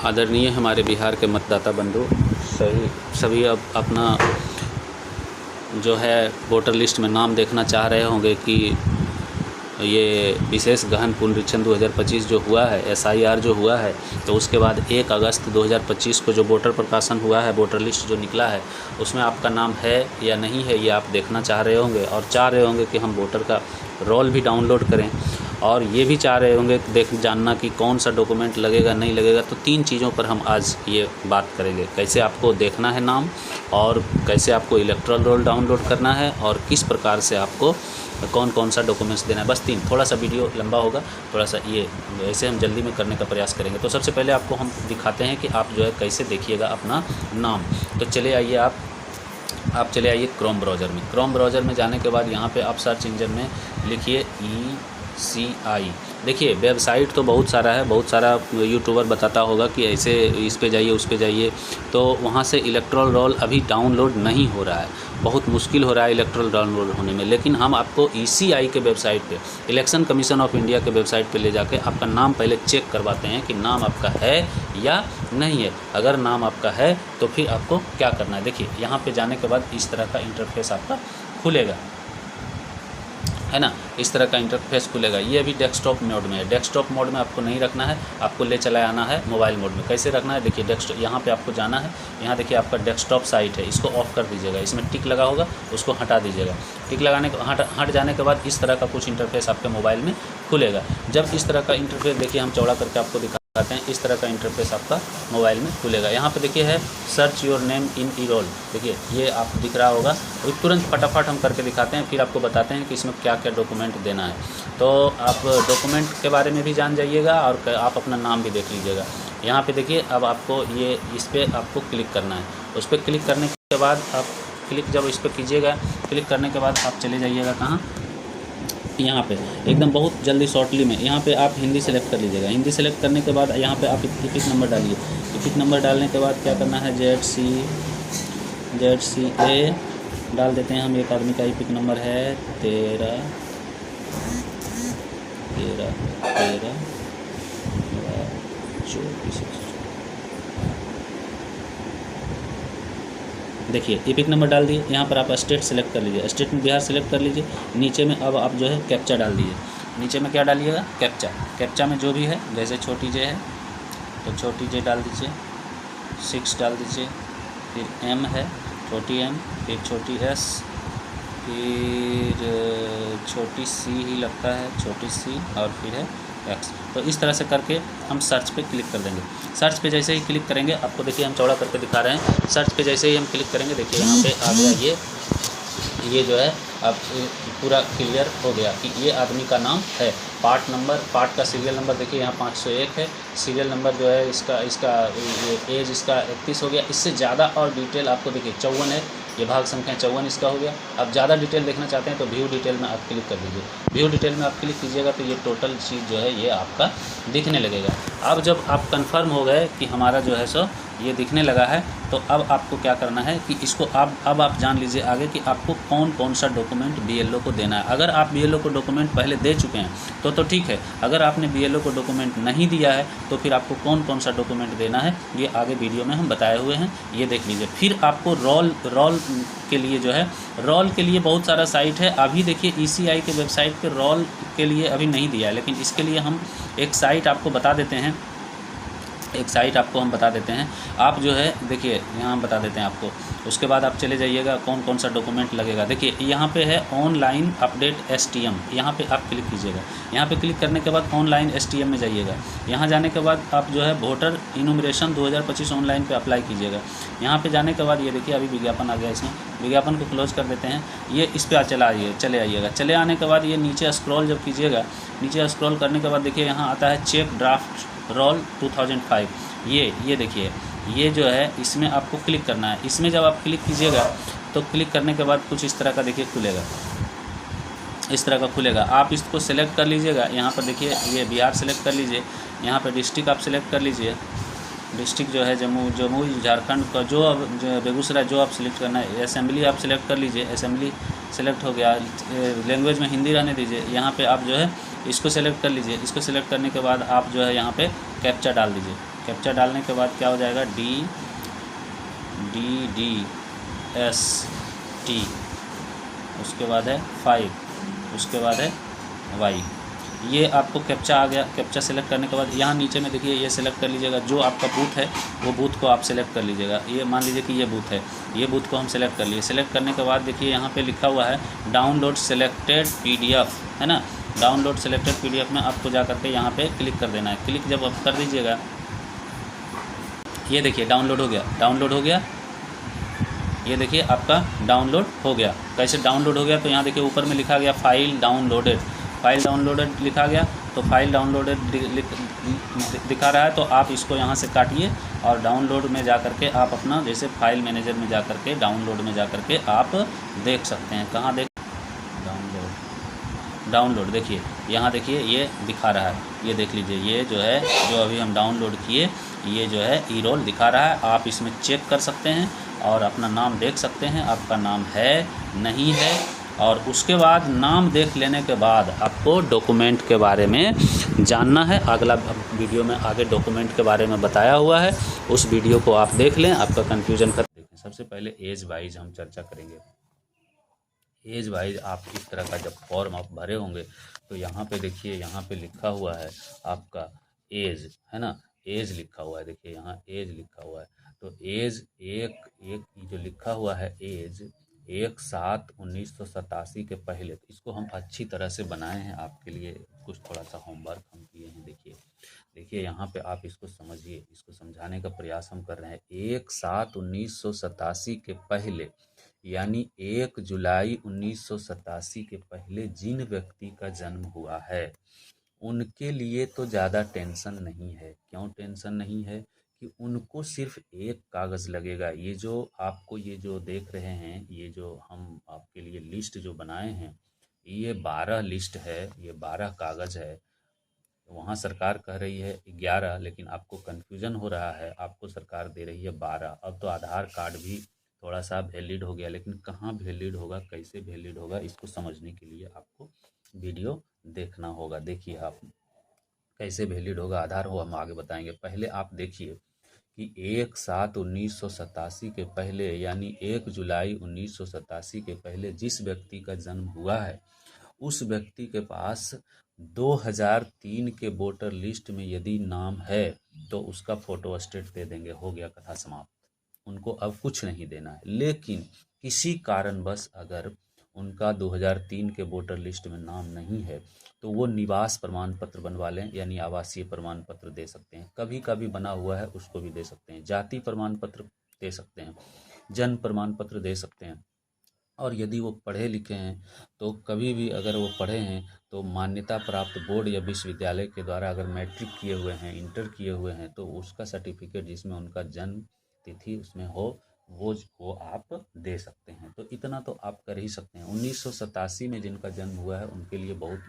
आदरणीय हमारे बिहार के मतदाता बंधु सभी अब अपना जो है वोटर लिस्ट में नाम देखना चाह रहे होंगे कि ये विशेष गहन पुनरीक्षण 2025 जो हुआ है, SIR जो हुआ है, तो उसके बाद 1 अगस्त 2025 को जो वोटर प्रकाशन हुआ है, वोटर लिस्ट जो निकला है, उसमें आपका नाम है या नहीं है, ये आप देखना चाह रहे होंगे और चाह रहे होंगे कि हम वोटर का रोल भी डाउनलोड करें और ये भी चाह रहे होंगे जानना कि कौन सा डॉक्यूमेंट लगेगा नहीं लगेगा। तो 3 चीज़ों पर हम आज ये बात करेंगे, कैसे आपको देखना है नाम और कैसे आपको इलेक्टोरल रोल डाउनलोड करना है और किस प्रकार से आपको कौन कौन सा डॉक्यूमेंट्स देना है। बस 3, थोड़ा सा वीडियो लंबा होगा, थोड़ा सा ये ऐसे हम जल्दी में करने का प्रयास करेंगे। तो सबसे पहले आपको हम दिखाते हैं कि आप जो है कैसे देखिएगा अपना नाम। तो चले आइए आप चले आइए क्रोम ब्राउज़र में। क्रोम ब्राउज़र में जाने के बाद यहाँ पे आप सर्च इंजन में लिखिए ECI। देखिए वेबसाइट तो बहुत सारा है, बहुत सारा यूट्यूबर बताता होगा कि ऐसे इस पे जाइए उस पे जाइए, तो वहाँ से इलेक्टोरल रोल अभी डाउनलोड नहीं हो रहा है, बहुत मुश्किल हो रहा है इलेक्टोरल डाउनलोड होने में। लेकिन हम आपको ECI के वेबसाइट पे, इलेक्शन कमीशन ऑफ इंडिया के वेबसाइट पे ले जाके आपका नाम पहले चेक करवाते हैं कि नाम आपका है या नहीं है। अगर नाम आपका है तो फिर आपको क्या करना है, देखिए यहाँ पे जाने के बाद इस तरह का इंटरफेस आपका खुलेगा, है ना, इस तरह का इंटरफेस खुलेगा। ये अभी डेस्कटॉप मोड में है। डेस्कटॉप मोड में आपको नहीं रखना है, आपको ले चला आना है मोबाइल मोड में। कैसे रखना है, देखिए डेस्कटॉप, यहाँ पे आपको जाना है, यहाँ देखिए आपका डेस्कटॉप साइट है, इसको ऑफ कर दीजिएगा, इसमें टिक लगा होगा उसको हटा दीजिएगा। टिक लगाने के हट जाने के बाद इस तरह का कुछ इंटरफेस आपके मोबाइल में खुलेगा। जब इस तरह का इंटरफेस, देखिए हम चौड़ा करके आपको दिखाते हैं, इस तरह का इंटरफेस आपका मोबाइल में खुलेगा। यहाँ पे देखिए है सर्च योर नेम इन ई-रोल, देखिए ये आप दिख रहा होगा। अभी तुरंत फटाफट हम करके दिखाते हैं, फिर आपको बताते हैं कि इसमें क्या क्या डॉक्यूमेंट देना है। तो आप डॉक्यूमेंट के बारे में भी जान जाइएगा और आप अपना नाम भी देख लीजिएगा। यहाँ पे देखिए अब आपको ये इस पर आपको क्लिक करना है। उस पर क्लिक करने के बाद आप जब इस पर कीजिएगा, क्लिक करने के बाद आप चले जाइएगा कहाँ, यहाँ पे एकदम बहुत जल्दी शॉर्टली में यहाँ पे आप हिंदी सेलेक्ट कर लीजिएगा। हिंदी सेलेक्ट करने के बाद यहाँ पे आप इपिक नंबर डालिए। इपिक नंबर डालने के बाद क्या करना है, ZCA डाल देते हैं हम। एक आदमी का इपिक नंबर है 13 24। देखिए इपिक नंबर डाल दिए। यहाँ पर आप स्टेट सेलेक्ट कर लीजिए, स्टेट में बिहार सेलेक्ट कर लीजिए। नीचे में अब आप जो है कैप्चा डाल दीजिए। नीचे में क्या डालिएगा, कैप्चा में जो भी है, जैसे छोटी जे है तो छोटी जे डाल दीजिए, 6 डाल दीजिए, फिर M है छोटी M, फिर छोटी S, फिर छोटी C ही लगता है, छोटी C, और फिर है X। तो इस तरह से करके हम सर्च पे क्लिक कर देंगे। सर्च पे जैसे ही क्लिक करेंगे, आपको देखिए हम चौड़ा करके दिखा रहे हैं। सर्च पे जैसे ही हम क्लिक करेंगे, देखिए यहाँ पे आ गया ये जो है अब पूरा क्लियर हो गया कि ये आदमी का नाम है। पार्ट का सीरियल नंबर देखिए यहाँ 501 है। सीरियल नंबर जो है इसका एज इसका 31 हो गया। इससे ज़्यादा और डिटेल आपको देखिए 54 है, ये भाग संख्या 54 इसका हो गया। अब ज़्यादा डिटेल देखना चाहते हैं तो व्यू डिटेल में आप क्लिक कर दीजिए। व्यू डिटेल में आप क्लिक कीजिएगा तो ये टोटल चीज़ जो है ये आपका दिखने लगेगा। अब जब आप कंफर्म हो गए कि हमारा जो है सो ये दिखने लगा है, तो अब आपको क्या करना है कि इसको अब आप जान लीजिए आगे कि आपको कौन कौन सा डॉक्यूमेंट BLO को देना है। अगर आप BLO को डॉक्यूमेंट पहले दे चुके हैं तो ठीक है। अगर आपने BLO को डॉक्यूमेंट नहीं दिया है तो फिर आपको कौन कौन सा डॉक्यूमेंट देना है ये आगे वीडियो में हम बताए हुए हैं, ये देख लीजिए। फिर आपको रोल के लिए जो है, रोल के लिए बहुत सारा साइट है। अभी देखिए ECI के वेबसाइट पे रोल के लिए अभी नहीं दिया है, लेकिन इसके लिए हम एक साइट आपको बता देते हैं। आप जो है देखिए यहाँ हम बता देते हैं आपको। उसके बाद आप चले जाइएगा कौन कौन सा डॉक्यूमेंट लगेगा। देखिए यहाँ पे है ऑनलाइन अपडेट STM, यहाँ पे आप क्लिक कीजिएगा। यहाँ पे क्लिक करने के बाद ऑनलाइन STM में जाइएगा। यहाँ जाने के बाद आप जो है वोटर इनुमरेशन 2025 ऑनलाइन पे अप्लाई कीजिएगा। यहाँ पे जाने के बाद ये देखिए अभी विज्ञापन आ गया, इसमें विज्ञापन को क्लोज कर देते हैं। ये इस पर चले आइएगा। चले आने के बाद ये नीचे स्क्रॉल जब कीजिएगा, नीचे स्क्रॉल करने के बाद देखिए यहाँ आता है चेक ड्राफ्ट रोल 2005। ये देखिए ये जो है इसमें आपको क्लिक करना है। इसमें जब आप क्लिक कीजिएगा तो क्लिक करने के बाद कुछ इस तरह का देखिए खुलेगा, इस तरह का खुलेगा। आप इसको सेलेक्ट कर लीजिएगा। यहाँ पर देखिए ये बिहार सेलेक्ट कर लीजिए। यहाँ पर डिस्ट्रिक्ट आप सेलेक्ट कर लीजिए। डिस्ट्रिक्ट जो है जमुई झारखंड का जो अब बेगूसराय जो आप सिलेक्ट करना है। असेंबली आप सिलेक्ट कर लीजिए, असेंबली सेलेक्ट हो गया। लैंग्वेज में हिंदी रहने दीजिए। यहाँ पे आप जो है इसको सेलेक्ट कर लीजिए। इसको सेलेक्ट करने के बाद आप जो है यहाँ पे कैप्चा डाल दीजिए। कैप्चा डालने के बाद क्या हो जाएगा, DDST, उसके बाद है 5, उसके बाद है Y। ये आपको कैप्चा आ गया। कैप्चा सेलेक्ट करने के बाद यहाँ नीचे में देखिए ये सेलेक्ट कर लीजिएगा, जो आपका बूथ है वो बूथ को आप सेलेक्ट कर लीजिएगा। ये मान लीजिए कि ये बूथ है, ये बूथ को हम सेलेक्ट कर लिए। सेलेक्ट करने के बाद देखिए यहाँ पे लिखा हुआ है डाउनलोड सेलेक्टेड PDF, है ना। डाउनलोड सेलेक्टेड PDF में आपको जा करके यहाँ पे क्लिक कर देना है। क्लिक जब आप कर दीजिएगा, ये देखिए डाउनलोड हो गया, डाउनलोड हो गया। ये देखिए आपका डाउनलोड हो गया। कैसे डाउनलोड हो गया, तो यहाँ देखिए ऊपर में लिखा गया फाइल डाउनलोडेड, फाइल डाउनलोडेड लिखा गया। तो फाइल डाउनलोडेड दिखा रहा है, तो आप इसको यहाँ से काटिए और डाउनलोड में जा करके आप अपना जैसे फाइल मैनेजर में जा करके डाउनलोड में जा करके आप देख सकते हैं। कहाँ देख, डाउनलोड देखिए यहाँ देखिए ये दिखा रहा है, ये देख लीजिए, ये जो है जो अभी हम डाउनलोड किए ये जो है ई-रोल दिखा रहा है। आप इसमें चेक कर सकते हैं और अपना नाम देख सकते हैं, आपका नाम है नहीं है। और उसके बाद नाम देख लेने के बाद आपको डॉक्यूमेंट के बारे में जानना है। अगला वीडियो में आगे डॉक्यूमेंट के बारे में बताया हुआ है, उस वीडियो को आप देख लें, आपका कन्फ्यूजन खत्म। देखें, सबसे पहले एज वाइज हम चर्चा करेंगे। एज वाइज आप इस तरह का जब फॉर्म आप भरे होंगे तो यहाँ पे देखिए, यहाँ पे लिखा हुआ है आपका एज, है ना, एज लिखा हुआ है। देखिए यहाँ एज लिखा हुआ है, तो एज एक जो लिखा हुआ है एज 1/7/1987 के पहले। तो इसको हम अच्छी तरह से बनाए हैं आपके लिए, कुछ थोड़ा सा होमवर्क हम किए हैं। देखिए यहाँ पे आप इसको समझिए, इसको समझाने का प्रयास हम कर रहे हैं। 1/7/1987 के पहले यानी 1 जुलाई 1987 के पहले जिन व्यक्ति का जन्म हुआ है उनके लिए तो ज़्यादा टेंशन नहीं है। क्यों टेंशन नहीं है कि उनको सिर्फ एक कागज़ लगेगा। ये जो आपको ये जो देख रहे हैं, ये जो हम आपके लिए लिस्ट जो बनाए हैं, ये 12 लिस्ट है, ये 12 कागज़ है। वहाँ सरकार कह रही है 11, लेकिन आपको कन्फ्यूजन हो रहा है, आपको सरकार दे रही है 12। अब तो आधार कार्ड भी थोड़ा सा वैलिड हो गया, लेकिन कहाँ वैलिड होगा, कैसे वैलिड होगा, इसको समझने के लिए आपको वीडियो देखना होगा। देखिए आप कैसे वैलिड होगा आधार हो, हम आगे बताएंगे। पहले आप देखिए कि 1/7/1987 के पहले यानी 1 जुलाई 1987 के पहले जिस व्यक्ति का जन्म हुआ है उस व्यक्ति के पास 2003 के वोटर लिस्ट में यदि नाम है तो उसका फोटो स्टेट दे देंगे, हो गया, कथा समाप्त। उनको अब कुछ नहीं देना है। लेकिन किसी कारणवश अगर उनका 2003 के वोटर लिस्ट में नाम नहीं है तो वो निवास प्रमाण पत्र बनवा लें, यानी आवासीय प्रमाण पत्र दे सकते हैं। कभी कभी बना हुआ है उसको भी दे सकते हैं। जाति प्रमाण पत्र दे सकते हैं, जन्म प्रमाण पत्र दे सकते हैं। और यदि वो पढ़े लिखे हैं तो कभी भी अगर वो पढ़े हैं तो मान्यता प्राप्त बोर्ड या विश्वविद्यालय के द्वारा अगर मैट्रिक किए हुए हैं, इंटर किए हुए हैं, तो उसका सर्टिफिकेट जिसमें उनका जन्म तिथि उसमें हो वो आप दे सकते हैं। तो इतना तो आप कर ही सकते हैं। 1987 में जिनका जन्म हुआ है उनके लिए बहुत,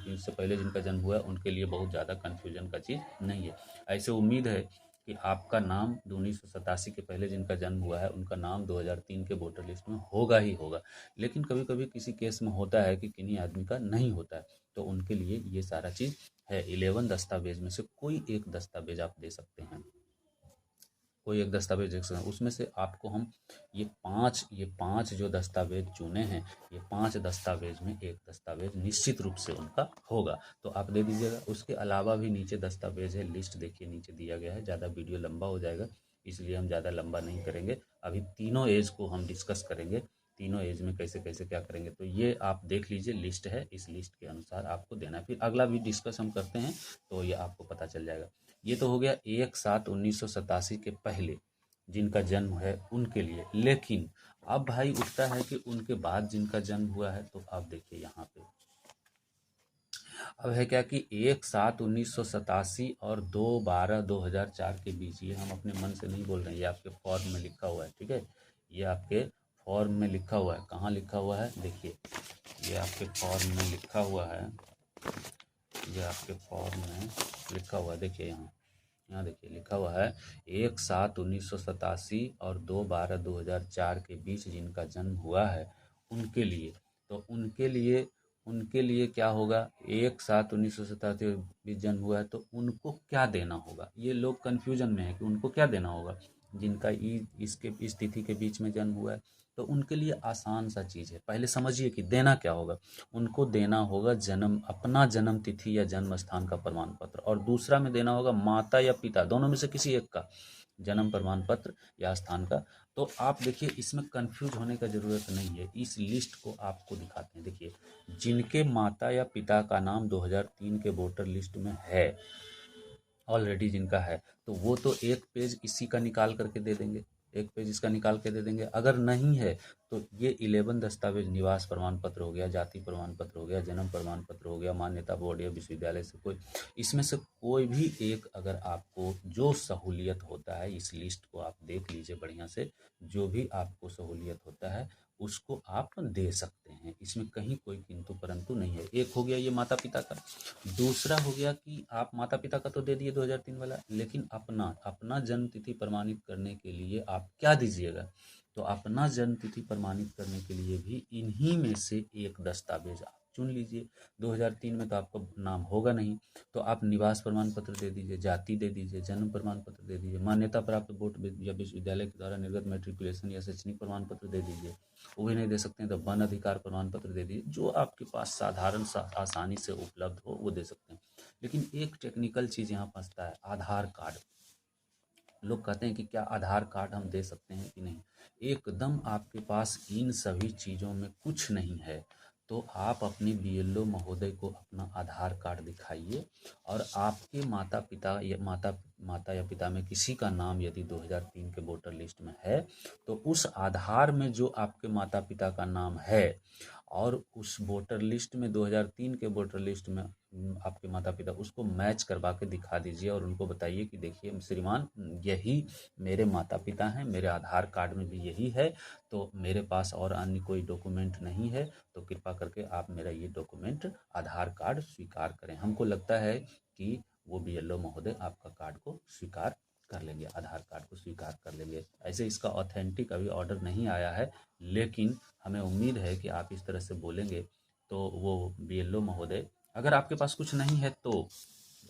इससे पहले जिनका जन्म हुआ है उनके लिए बहुत ज़्यादा कन्फ्यूजन का चीज़ नहीं है। ऐसे उम्मीद है कि आपका नाम 1987 के पहले जिनका जन्म हुआ है उनका नाम 2003 के वोटर लिस्ट में होगा ही होगा। लेकिन कभी कभी किसी केस में होता है कि किन्हीं आदमी का नहीं होता है, तो उनके लिए ये सारा चीज़ है। 11 दस्तावेज में से कोई एक दस्तावेज आप दे सकते हैं, कोई एक दस्तावेज देख सकते हैं। उसमें से आपको हम ये पांच जो दस्तावेज चुने हैं, ये 5 दस्तावेज में एक दस्तावेज निश्चित रूप से उनका होगा, तो आप दे दीजिएगा। उसके अलावा भी नीचे दस्तावेज है, लिस्ट देखिए नीचे दिया गया है। ज़्यादा वीडियो लंबा हो जाएगा इसलिए हम ज़्यादा लंबा नहीं करेंगे। अभी तीनों एज को हम डिस्कस करेंगे, तीनों एज में कैसे कैसे क्या करेंगे। तो ये आप देख लीजिए, लिस्ट है, इस लिस्ट के अनुसार आपको देना है। फिर अगला भी डिस्कस हम करते हैं तो ये आपको पता चल जाएगा। ये तो हो गया 1/7/1987 के पहले जिनका जन्म है उनके लिए। लेकिन अब भाई उठता है कि उनके बाद जिनका जन्म हुआ है, तो आप देखिए यहाँ पे अब है क्या कि 1/7/1987 और 2/12/2004 के बीच। ये हम अपने मन से नहीं बोल रहे हैं, ये आपके फॉर्म में लिखा हुआ है, ठीक है। ये आपके फॉर्म में लिखा हुआ है। कहाँ लिखा हुआ है, देखिए ये आपके फॉर्म में लिखा हुआ है, ये आपके फॉर्म में लिखा हुआ है। देखिए यहाँ देखिए लिखा हुआ है 1/7/1987 और 2/12/2004 के बीच जिनका जन्म हुआ है उनके लिए। तो उनके लिए उनके लिए क्या होगा, 1/7/1987 भी जन्म हुआ है तो उनको क्या देना होगा, ये लोग कन्फ्यूजन में है कि उनको क्या देना होगा। जिनका इसके इस तिथि के बीच में जन्म हुआ है तो उनके लिए आसान सा चीज़ है, पहले समझिए कि देना क्या होगा। उनको देना होगा अपना जन्म तिथि या जन्म स्थान का प्रमाण पत्र, और दूसरा में देना होगा माता या पिता दोनों में से किसी एक का जन्म प्रमाण पत्र या स्थान का। तो आप देखिए इसमें कंफ्यूज होने का ज़रूरत नहीं है, इस लिस्ट को आपको दिखाते हैं। देखिए जिनके माता या पिता का नाम 2003 के वोटर लिस्ट में है, ऑलरेडी जिनका है, तो वो तो एक पेज इसी का निकाल करके दे देंगे, एक पेज इसका निकाल के दे देंगे। अगर नहीं है तो ये 11 दस्तावेज, निवास प्रमाण पत्र हो गया, जाति प्रमाण पत्र हो गया, जन्म प्रमाण पत्र हो गया, मान्यता बोर्ड या विश्वविद्यालय से कोई, इसमें से कोई भी एक अगर आपको जो सहूलियत होता है, इस लिस्ट को आप देख लीजिए बढ़िया से, जो भी आपको सहूलियत होता है उसको आप दे सकते हैं, इसमें कहीं कोई किंतु परंतु नहीं है। एक हो गया ये माता पिता का। दूसरा हो गया कि आप माता पिता का तो दे दिए 2003 वाला, लेकिन अपना अपना जन्म तिथि प्रमाणित करने के लिए आप क्या दीजिएगा, तो अपना जन्म तिथि प्रमाणित करने के लिए भी इन्हीं में से एक दस्तावेज आप चुन लीजिए। 2003 में तो आपका नाम होगा नहीं, तो आप निवास प्रमाण पत्र दे दीजिए, जाति दे दीजिए, जन्म प्रमाण पत्र दे दीजिए, मान्यता प्राप्त बोर्ड या विश्वविद्यालय के द्वारा निर्गत मैट्रिकुलेशन या शैक्षणिक प्रमाण पत्र दे दीजिए। वो भी नहीं दे सकते हैं तो वन अधिकार प्रमाण पत्र दे दीजिए, जो आपके पास साधारण आसानी से उपलब्ध हो वो दे सकते हैं। लेकिन एक टेक्निकल चीज़ यहाँ फंसता है, आधार कार्ड। लोग कहते हैं कि क्या आधार कार्ड हम दे सकते हैं कि नहीं। एकदम आपके पास इन सभी चीज़ों में कुछ नहीं है तो आप अपने बीएलओ महोदय को अपना आधार कार्ड दिखाइए, और आपके माता या पिता में किसी का नाम यदि 2003 के वोटर लिस्ट में है तो उस आधार में जो आपके माता पिता का नाम है और उस वोटर लिस्ट में 2003 के वोटर लिस्ट में आपके माता पिता, उसको मैच करवा के दिखा दीजिए और उनको बताइए कि देखिए श्रीमान, यही मेरे माता पिता हैं, मेरे आधार कार्ड में भी यही है, तो मेरे पास और अन्य कोई डॉक्यूमेंट नहीं है, तो कृपा करके आप मेरा ये डॉक्यूमेंट आधार कार्ड स्वीकार करें। हमको लगता है कि वो बीएलओ महोदय आपका कार्ड को स्वीकार कर लेंगे, आधार कार्ड को स्वीकार कर लेंगे। ऐसे इसका ऑथेंटिक अभी ऑर्डर नहीं आया है, लेकिन हमें उम्मीद है कि आप इस तरह से बोलेंगे तो वो बीएलओ महोदय, अगर आपके पास कुछ नहीं है तो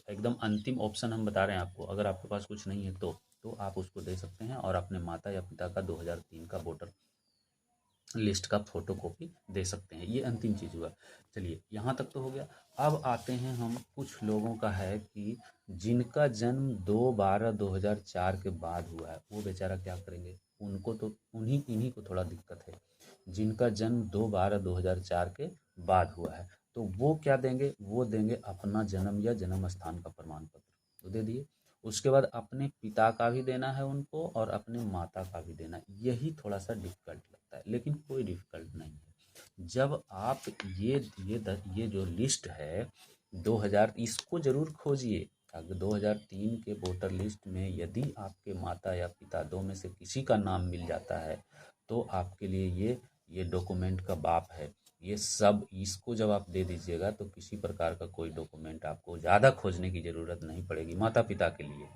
एकदम अंतिम ऑप्शन हम बता रहे हैं आपको, अगर आपके पास कुछ नहीं है तो आप उसको दे सकते हैं और अपने माता या पिता का 2003 का वोटर लिस्ट का फोटो कॉपी दे सकते हैं। ये अंतिम चीज़ हुआ। चलिए यहाँ तक तो हो गया। अब आते हैं हम, कुछ लोगों का है कि जिनका जन्म 2/12/2004 के बाद हुआ है, वो बेचारा क्या करेंगे, उनको तो इन्हीं को थोड़ा दिक्कत है। जिनका जन्म 2/12/2004 के बाद हुआ है तो वो क्या देंगे, वो देंगे अपना जन्म या जन्म स्थान का प्रमाण पत्र, तो दे दिए। उसके बाद अपने पिता का भी देना है उनको और अपने माता का भी देना है। यही थोड़ा सा डिफिकल्ट लगता है, लेकिन कोई डिफिकल्ट नहीं है। जब आप ये जो लिस्ट है 2000, इसको ज़रूर खोजिए। अगर 2003 के वोटर लिस्ट में यदि आपके माता या पिता दो में से किसी का नाम मिल जाता है तो आपके लिए ये डॉक्यूमेंट का बाप है। ये सब, इसको जब आप दे दीजिएगा तो किसी प्रकार का कोई डॉक्यूमेंट आपको ज़्यादा खोजने की ज़रूरत नहीं पड़ेगी माता पिता के लिए।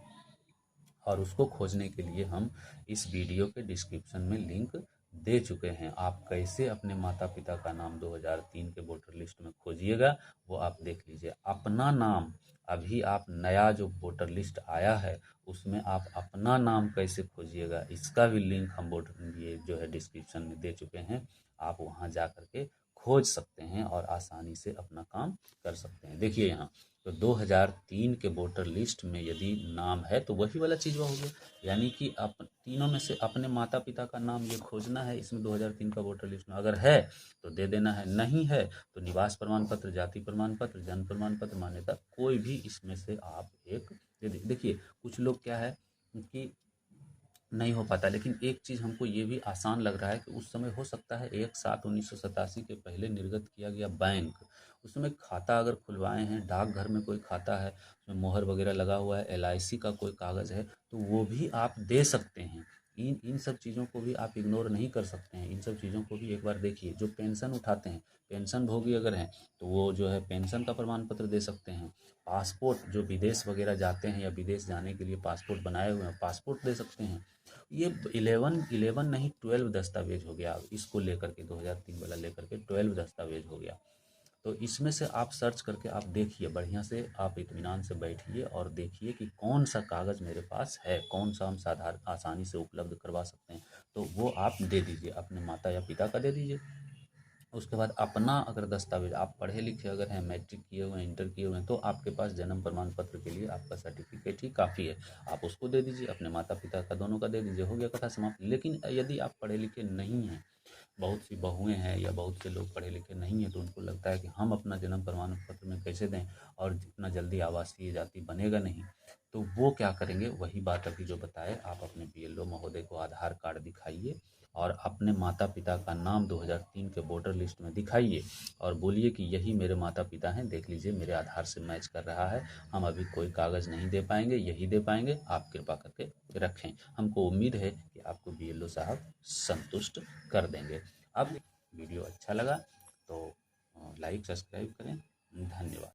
और उसको खोजने के लिए हम इस वीडियो के डिस्क्रिप्शन में लिंक दे चुके हैं। आप कैसे अपने माता पिता का नाम 2003 के वोटर लिस्ट में खोजिएगा वो आप देख लीजिए। अपना नाम, अभी आप नया जो वोटर लिस्ट आया है उसमें आप अपना नाम कैसे खोजिएगा, इसका भी लिंक हम ये जो है डिस्क्रिप्शन में दे चुके हैं। आप वहाँ जा कर के खोज सकते हैं और आसानी से अपना काम कर सकते हैं। देखिए यहाँ तो 2003 के वोटर लिस्ट में यदि नाम है तो वही वाला चीज़ हो गया, यानी कि तीनों में से अपने माता पिता का नाम ये खोजना है इसमें 2003 का वोटर लिस्ट में, अगर है तो दे देना है, नहीं है तो निवास प्रमाण पत्र, जाति प्रमाण पत्र, जन्म प्रमाण पत्र, मान्यता, कोई भी इसमें से आप एक दे दीजिए। देखिए कुछ लोग क्या है कि नहीं हो पाता, लेकिन एक चीज़ हमको ये भी आसान लग रहा है कि उस समय हो सकता है 1/7/1987 के पहले निर्गत किया गया बैंक, उस समय खाता अगर खुलवाए हैं, डाकघर में कोई खाता है, उसमें मोहर वगैरह लगा हुआ है, LIC का कोई कागज़ है, तो वो भी आप दे सकते हैं। इन सब चीज़ों को भी आप इग्नोर नहीं कर सकते हैं। इन सब चीज़ों को भी एक बार देखिए। जो पेंशन उठाते हैं, पेंशन भोगी अगर हैं तो वो जो है पेंशन का प्रमाण पत्र दे सकते हैं। पासपोर्ट, जो विदेश वगैरह जाते हैं या विदेश जाने के लिए पासपोर्ट बनाए हुए हैं, पासपोर्ट दे सकते हैं। ये 11 नहीं 12 दस्तावेज हो गया। इसको लेकर के 2003 वाला लेकर के 12 दस्तावेज हो गया। तो इसमें से आप सर्च करके आप देखिए, बढ़िया से आप इत्मीनान से बैठिए और देखिए कि कौन सा कागज़ मेरे पास है, कौन सा हम साधारण आसानी से उपलब्ध करवा सकते हैं, तो वो आप दे दीजिए, अपने माता या पिता का दे दीजिए। उसके बाद अपना अगर दस्तावेज, आप पढ़े लिखे अगर हैं, मैट्रिक किए हुए हैं, इंटर किए हुए हैं, तो आपके पास जन्म प्रमाण पत्र के लिए आपका सर्टिफिकेट ही काफ़ी है, आप उसको दे दीजिए, अपने माता पिता का दोनों का दे दीजिए, हो गया कथा समाप्त। लेकिन यदि आप पढ़े लिखे नहीं हैं, बहुत सी बहुएं हैं या बहुत से लोग पढ़े लिखे नहीं हैं, तो उनको लगता है कि हम अपना जन्म प्रमाण पत्र में कैसे दें और जितना जल्दी आवासीय जाति बनेगा नहीं, तो वो क्या करेंगे, वही बात अभी जो बताए, आप अपने बीएलओ महोदय को आधार कार्ड दिखाइए और अपने माता पिता का नाम 2003 के वोटर लिस्ट में दिखाइए और बोलिए कि यही मेरे माता पिता हैं, देख लीजिए मेरे आधार से मैच कर रहा है, हम अभी कोई कागज़ नहीं दे पाएंगे, यही दे पाएंगे, आप कृपा करके रखें। हमको उम्मीद है कि आपको बीएलओ साहब संतुष्ट कर देंगे। अब वीडियो अच्छा लगा तो लाइक सब्सक्राइब करें। धन्यवाद।